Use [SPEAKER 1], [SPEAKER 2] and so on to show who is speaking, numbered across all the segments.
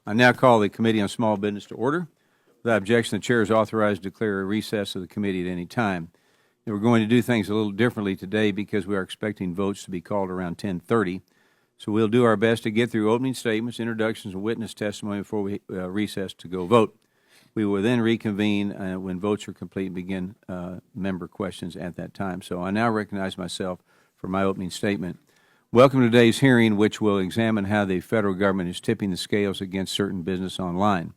[SPEAKER 1] I now call the Committee on Small Business to order. Without objection, the Chair is authorized to declare a recess of the committee at any time. And we're going to do things a little differently today because we are expecting votes to be called around 10:30. So we'll do our best to get through opening statements, introductions, and witness testimony before we recess to go vote. We will then reconvene when votes are complete and begin member questions at that time. So I now recognize myself for my opening statement. Welcome to today's hearing, which will examine how the federal government is tipping the scales against certain business online.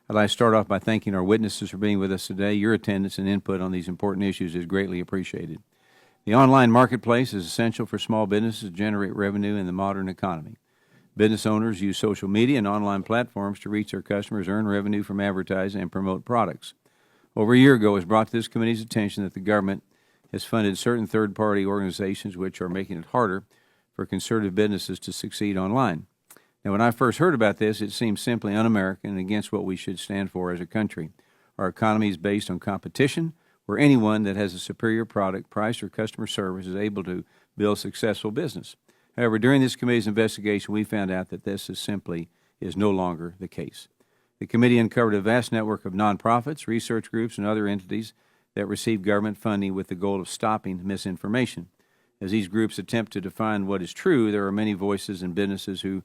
[SPEAKER 1] I'd like to start off by thanking our witnesses for being with us today. Your attendance and input on these important issues is greatly appreciated. The online marketplace is essential for small businesses to generate revenue in the modern economy. Business owners use social media and online platforms to reach their customers, earn revenue from advertising, and promote products. Over a year ago, it was brought to this committee's attention that the government has funded certain third-party organizations which are making it harder for conservative businesses to succeed online. Now, when I first heard about this, it seemed simply un-American and against what we should stand for as a country. Our economy is based on competition, where anyone that has a superior product, price, or customer service is able to build successful business. However, during this committee's investigation, we found out that this is no longer the case. The committee uncovered a vast network of nonprofits, research groups, and other entities that receive government funding with the goal of stopping misinformation. As these groups attempt to define what is true, there are many voices and businesses whose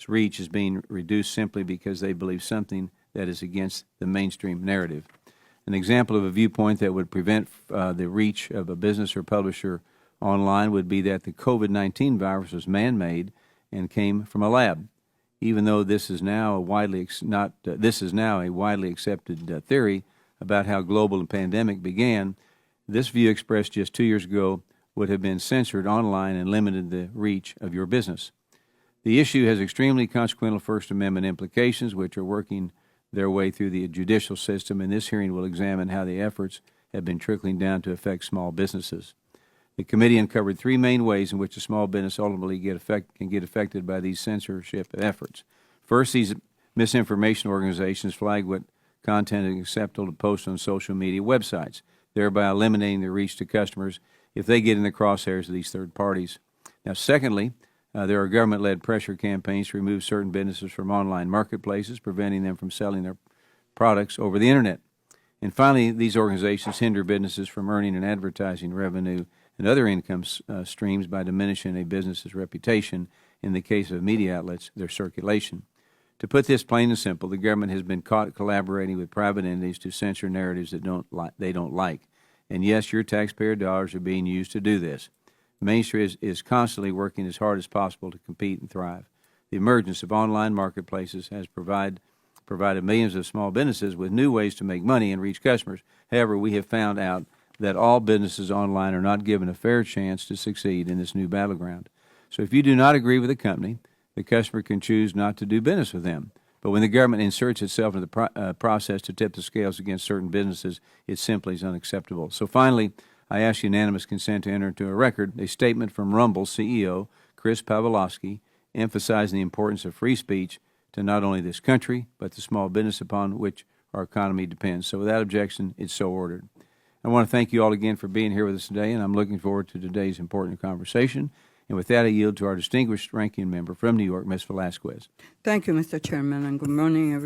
[SPEAKER 1] reach is being reduced simply because they believe something that is against the mainstream narrative. An example of a viewpoint that would prevent the reach of a business or publisher online would be that the COVID-19 virus was man-made and came from a lab. Even though this is now a widely accepted theory about how global pandemic began, this view expressed just 2 years ago would have been censored online and limited the reach of your business. The issue has extremely consequential First Amendment implications, which are working their way through the judicial system, and this hearing will examine how the efforts have been trickling down to affect small businesses. The committee uncovered three main ways in which a small business ultimately can get affected by these censorship efforts. First, these misinformation organizations flag what content is acceptable to post on social media websites, thereby eliminating their reach to customers if they get in the crosshairs of these third parties. Now, secondly, there are government-led pressure campaigns to remove certain businesses from online marketplaces, preventing them from selling their products over the Internet. And finally, these organizations hinder businesses from earning an advertising revenue and other income streams by diminishing a business's reputation, in the case of media outlets, their circulation. To put this plain and simple, the government has been caught collaborating with private entities to censor narratives that they don't like. And yes, your taxpayer dollars are being used to do this. Main Street is constantly working as hard as possible to compete and thrive. The emergence of online marketplaces has provided millions of small businesses with new ways to make money and reach customers. However, we have found out that all businesses online are not given a fair chance to succeed in this new battleground. So if you do not agree with a company, the customer can choose not to do business with them. But when the government inserts itself into the process to tip the scales against certain businesses, it simply is unacceptable. So finally, I ask unanimous consent to enter into a record a statement from Rumble CEO Chris Pavlovski emphasizing the importance of free speech to not only this country, but the small business upon which our economy depends. So without objection, it's so ordered. I want to thank you all again for being here with us today, and I'm looking forward to today's important conversation. And with that, I yield to our distinguished ranking member from New York, Ms. Velasquez.
[SPEAKER 2] Thank you, Mr. Chairman, and good morning, everyone.